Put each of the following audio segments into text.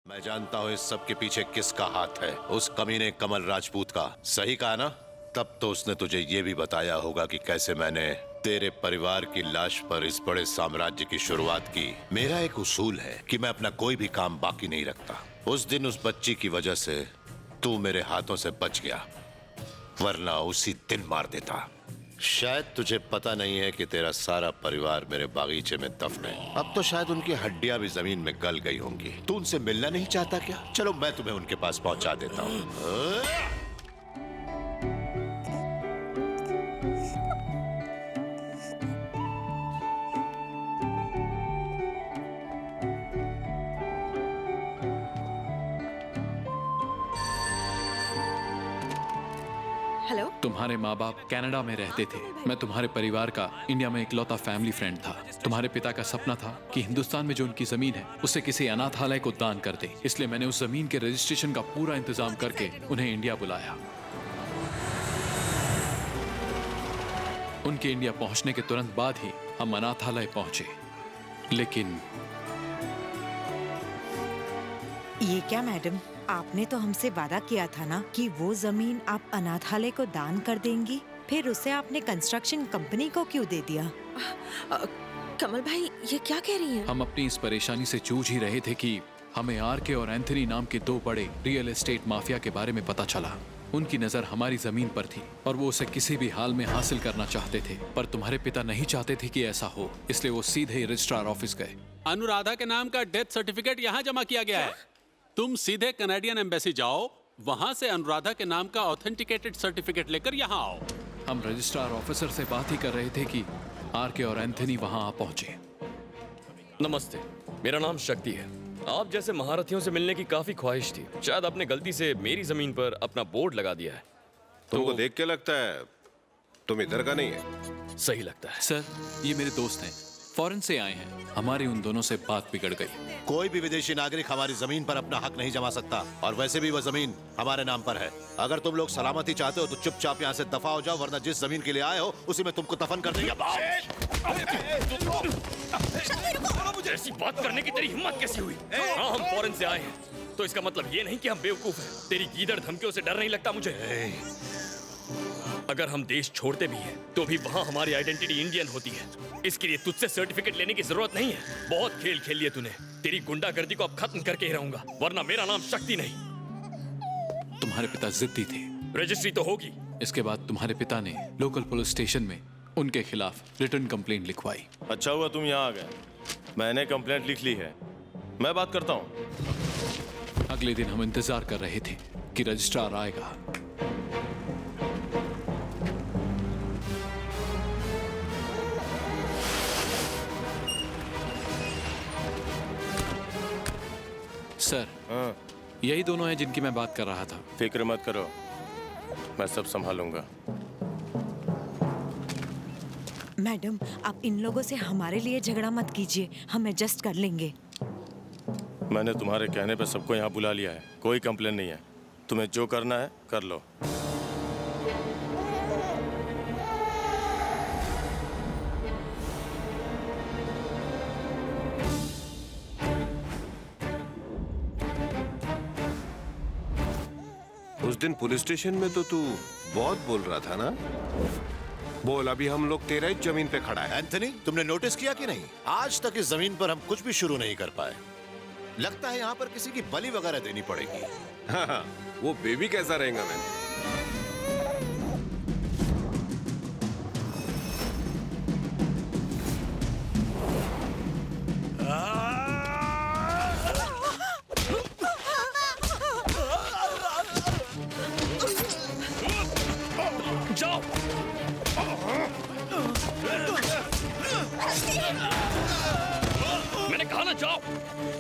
मैं जानता हूँ इस सब के पीछे किसका हाथ है। उस कमीने कमल राजपूत का। सही कहा ना? तब तो उसने तुझे ये भी बताया होगा कि कैसे मैंने तेरे परिवार की लाश पर इस बड़े साम्राज्य की शुरुआत की। मेरा एक उसूल है कि मैं अपना कोई भी काम बाकी नहीं रखता। उस दिन उस बच्ची की वजह से तू मेरे हाथों से बच गया, वरना उसी दिन मार देता। शायद तुझे पता नहीं है कि तेरा सारा परिवार मेरे बागीचे में दफन है। अब तो शायद उनकी हड्डियां भी जमीन में गल गई होंगी। तू उनसे मिलना नहीं चाहता क्या? चलो मैं तुम्हें उनके पास पहुंचा देता हूँ। हेलो। तुम्हारे माँ बाप कनाडा में रहते थे। मैं तुम्हारे परिवार का इंडिया में इकलौता फैमिली फ्रेंड था। तुम्हारे पिता का सपना था कि हिंदुस्तान में जो उनकी जमीन है उसे किसी अनाथालय को दान कर दे। इसलिए मैंने उस जमीन के रजिस्ट्रेशन का पूरा इंतजाम करके उन्हें इंडिया बुलाया। उनके इंडिया पहुंचने के तुरंत बाद ही हम अनाथालय पहुंचे। लेकिन ये क्या मैडम, आपने तो हमसे वादा किया था ना कि वो जमीन आप अनाथालय को दान कर देंगी। फिर उसे आपने कंस्ट्रक्शन कंपनी को क्यों दे दिया? कमल भाई, ये क्या कह रही हैं? हम अपनी इस परेशानी से जूझ ही रहे थे कि हमें आरके और एंथनी नाम के दो बड़े रियल एस्टेट माफिया के बारे में पता चला। उनकी नजर हमारी जमीन पर थी और वो उसे किसी भी हाल में हासिल करना चाहते थे। पर तुम्हारे पिता नहीं चाहते थे कि ऐसा हो, इसलिए वो सीधे ही रजिस्ट्रार ऑफिस गए। अनुराधा के नाम का डेथ सर्टिफिकेट यहाँ जमा किया गया है। तुम सीधे कनाडियन एम्बेसी जाओ, वहां से अनुराधा के नाम का ऑथेंटिकेटेड सर्टिफिकेट लेकर यहाँ आओ। हम रजिस्ट्रार ऑफिसर से बात ही कर रहे थे कि आरके और एंथनी वहां आ पहुंचे। नमस्ते, मेरा नाम शक्ति है। आप जैसे महारथियों से मिलने की काफी ख्वाहिश थी। शायद आपने गलती से मेरी जमीन पर अपना बोर्ड लगा दिया है। तुमको देख के लगता है तुम इधर का नहीं है। सही लगता है। सर, ये मेरे दोस्त हैं, फॉरेन से आए हैं। हमारी उन दोनों से बात बिगड़ गई। कोई भी विदेशी नागरिक हमारी जमीन पर अपना हक नहीं जमा सकता, और वैसे भी वह जमीन हमारे नाम पर है। अगर तुम लोग सलामती चाहते हो तो चुपचाप यहाँ से दफा हो जाओ, वरना जिस जमीन के लिए आए हो उसी में तुमको दफन कर देंगे। मुझे ऐसी बात करने की तेरी हिम्मत कैसे हुई? हाँ, हम फॉरेन से आए हैं, तो इसका मतलब ये नहीं कि हम बेवकूफ हैं। तेरी गीदड़ धमकियों से डर नहीं लगता मुझे। अगर हम देश छोड़ते भी हैं तो भी वहाँ हमारी आइडेंटिटी इंडियन होती है। इसके लिए तुझसे सर्टिफिकेट लेने की जरूरत नहीं है। बहुत खेल खेल लिए तूने। तेरी गुंडागर्दी को अब खत्म करके ही रहूंगा, वरना मेरा नाम शक्ति नहीं। तुम्हारे पिता जिद्दी थे। रजिस्ट्री तो होगी। इसके बाद तुम्हारे पिता ने लोकल पुलिस स्टेशन में उनके खिलाफ रिटर्न कंप्लेंट लिखवाई। अच्छा हुआ तुम यहाँ आ गए। मैंने कंप्लेंट लिख ली है, मैं बात करता हूँ। अगले दिन हम इंतजार कर रहे थे कि रजिस्ट्रार आएगा। सर, हाँ, यही दोनों हैं जिनकी मैं बात कर रहा था। फिक्र मत करो, मैं सब संभालूंगा। मैडम, आप इन लोगों से हमारे लिए झगड़ा मत कीजिए, हम एडजस्ट कर लेंगे। मैंने तुम्हारे कहने पे सबको यहाँ बुला लिया है, कोई कंप्लेन नहीं है। तुम्हें जो करना है कर लो। उस दिन पुलिस स्टेशन में तो तू बहुत बोल रहा था ना? बोल, अभी हम लोग तेरा ही जमीन पे खड़ा है। एंथनी, तुमने नोटिस किया कि नहीं, आज तक इस जमीन पर हम कुछ भी शुरू नहीं कर पाए। लगता है यहाँ पर किसी की बलि वगैरह देनी पड़ेगी। हाँ, वो बेबी कैसा रहेगा मैंने? जाओ। मैंने कहा ना जाओ।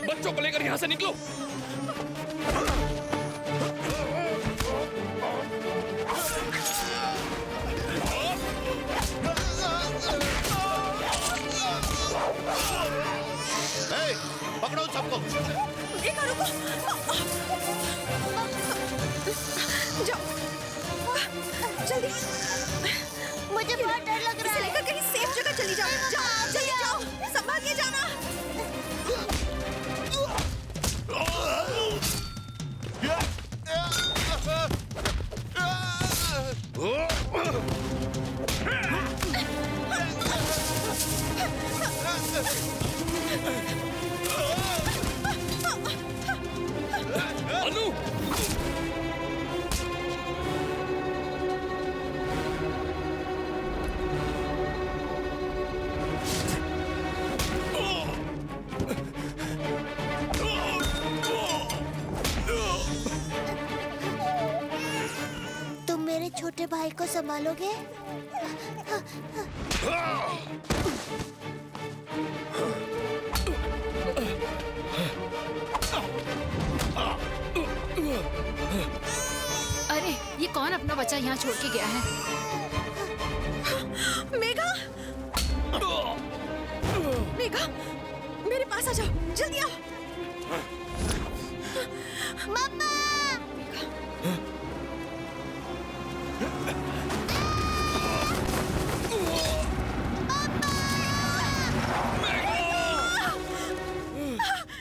बच्चों को लेकर यहाँ से निकलो। पकड़ो सबको। जाओ, जल्दी। मुझे बहुत डर लग रहा है। लेकर कहीं सेफ जगह चली जाओ। जाओ, जल्दी जाओ, संभाल के जाना। भाई को संभालोगे? अरे ये कौन अपना बच्चा यहाँ छोड़ के गया है? मेघा, मेघा, मेरे पास आ जाओ, जल्दी आओ। मम्मा!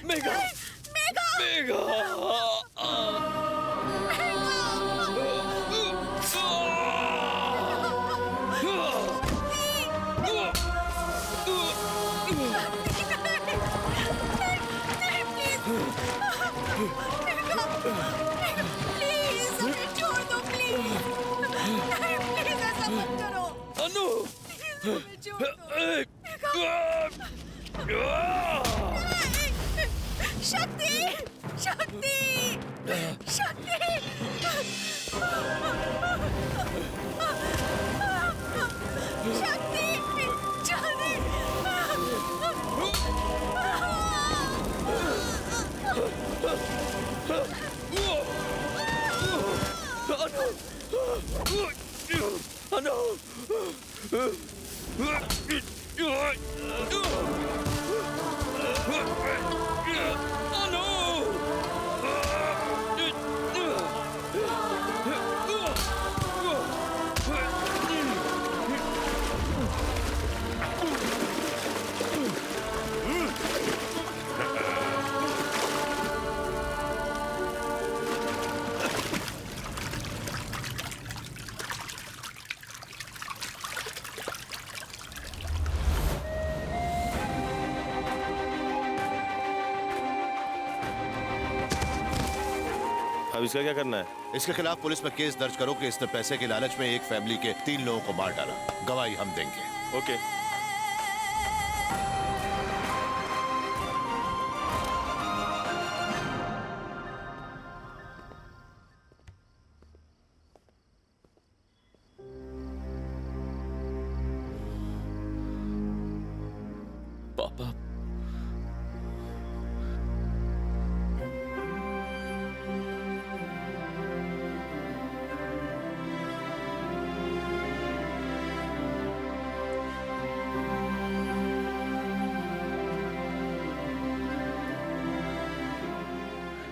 मेघा! मेघा! प्लीज हमें छोड़ दो, प्लीज। प्लीज ऐसा मत करो। अनु! हमें छोड़ दो। शक्ति! शक्ति! शक्ति! शक्ति! जल्दी! अनु! अब इसका क्या करना है? इसके खिलाफ पुलिस में केस दर्ज करो कि इसने पैसे के लालच में एक फैमिली के 3 लोगों को मार डाला। गवाही हम देंगे। ओके। पापा,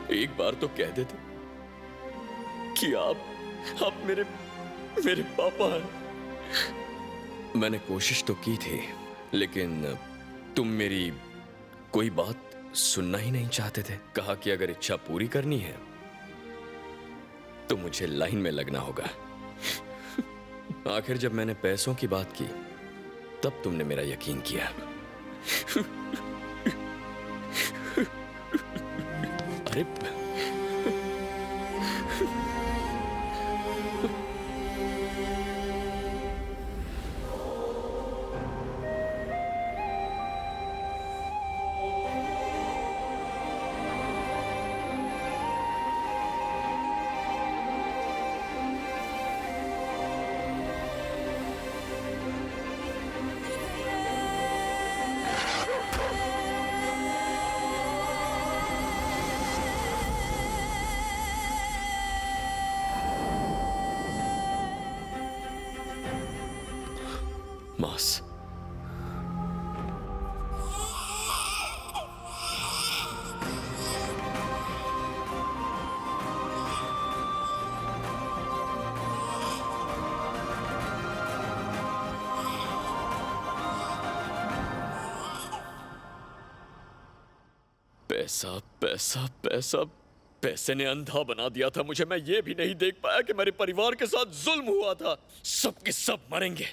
एक बार तो कह देते कि आप मेरे पापा हैं। मैंने कोशिश तो की थी, लेकिन तुम मेरी कोई बात सुनना ही नहीं चाहते थे। कहा कि अगर इच्छा पूरी करनी है तो मुझे लाइन में लगना होगा। आखिर जब मैंने पैसों की बात की तब तुमने मेरा यकीन किया। अरे मास, पैसा पैसा पैसा, पैसे ने अंधा बना दिया था मुझे। मैं ये भी नहीं देख पाया कि मेरे परिवार के साथ जुल्म हुआ था। सब के सब मरेंगे।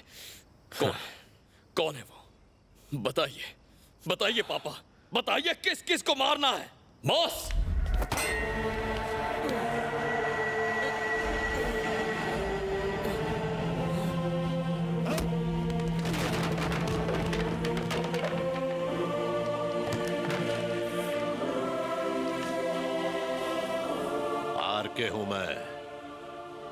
कौन है वो? बताइए, बताइए पापा, बताइए किस किस को मारना है? मॉस! आर के हूं मैं,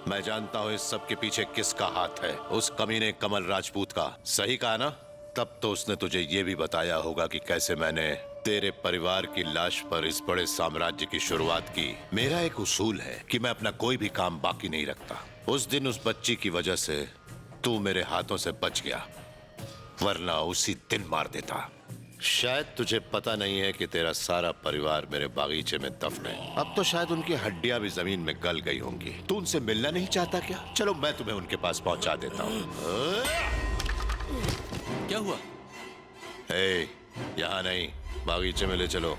मैं जानता हूँ इस सब के पीछे किसका हाथ है, उस कमीने कमल राजपूत का। सही कहा ना? तब तो उसने तुझे ये भी बताया होगा कि कैसे मैंने तेरे परिवार की लाश पर इस बड़े साम्राज्य की शुरुआत की। मेरा एक उसूल है कि मैं अपना कोई भी काम बाकी नहीं रखता। उस दिन उस बच्ची की वजह से तू मेरे हाथों से बच गया, वरना उसी दिन मार देता। शायद तुझे पता नहीं है कि तेरा सारा परिवार मेरे बागीचे में दफन है। अब तो शायद उनकी हड्डियां भी जमीन में गल गई होंगी। तू उनसे मिलना नहीं चाहता क्या? चलो मैं तुम्हें उनके पास पहुंचा देता हूँ। क्या हुआ? यहाँ नहीं, बागीचे में ले चलो।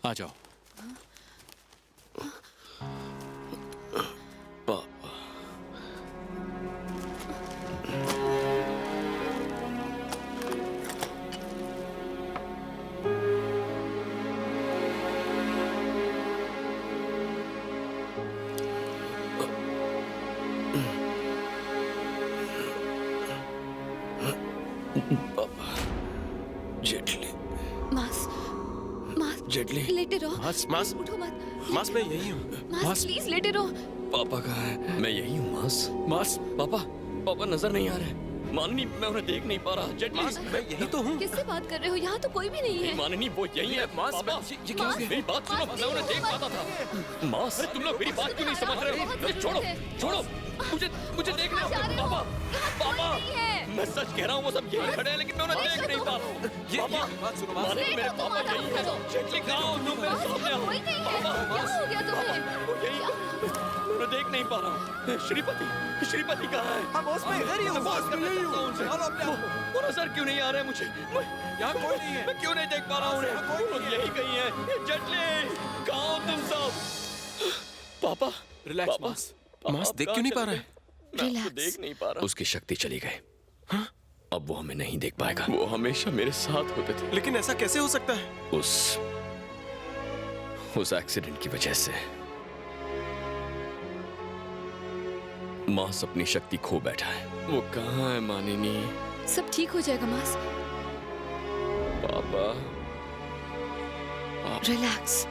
आ जाओ। जेटली, मास, मास, जेटली, लेटे रहो। मास, उठो मत। मास मैं यही हूँ। मास, प्लीज लेटे रहो। पापा कहाँ है? मैं यही हूँ मास। मास, पापा नजर नहीं आ रहे। माननी, मैं उन्हें देख नहीं पा रहा। जेटली, मैं यही तो हूँ। किससे बात कर रहे हो? यहाँ तो कोई भी नहीं है। माननी, वो यही है। मास, पापा, ये क्या हो गया? मेरी बात सुनो, मैं उन्हें देख पाता था। मास, तुम लोग मेरी बात क्यों नहीं समझ रहे हो? छोड़ो, मुझे देखने दो। पापा, मैं सच कह रहा हूँ, वो सब यही खड़े हैं, लेकिन मैं उन्हें देख नहीं पा रहा हूँ। पापा, बात सुनो, माननी, मेरे पापा यही है। जेटली कहाँ हो तुम? मेरे सामने आओ। क्या हो गया तुम्हें? वो यही, मैं उन्हें देख नहीं पा रहा हूँ। श्रीपति कहाँ है? हाँ बॉस, मैं इधर ही हूँ। बॉस, मैं यही हूँ उनसे। वो नजर क्यों नहीं आ रहे मुझे? यहाँ कोई नहीं है। मैं क्यों नहीं देख पा रहा हूँ उन्हें? वो यही कहीं है। जेटली, कहाँ हो तुम सब? पापा, रिलैक्स मास। मास देख क्यों नहीं पा रहे? मैं Relax. आपको देख नहीं पा रहा। उसकी शक्ति चली गई। हाँ? अब वो हमें नहीं देख पाएगा। वो हमेशा मेरे साथ होते थे। लेकिन ऐसा कैसे हो सकता है? उस एक्सीडेंट की वजह से मास अपनी शक्ति खो बैठा है। वो कहाँ है मानिनी? सब ठीक हो जाएगा मास। पापा, रिलैक्स।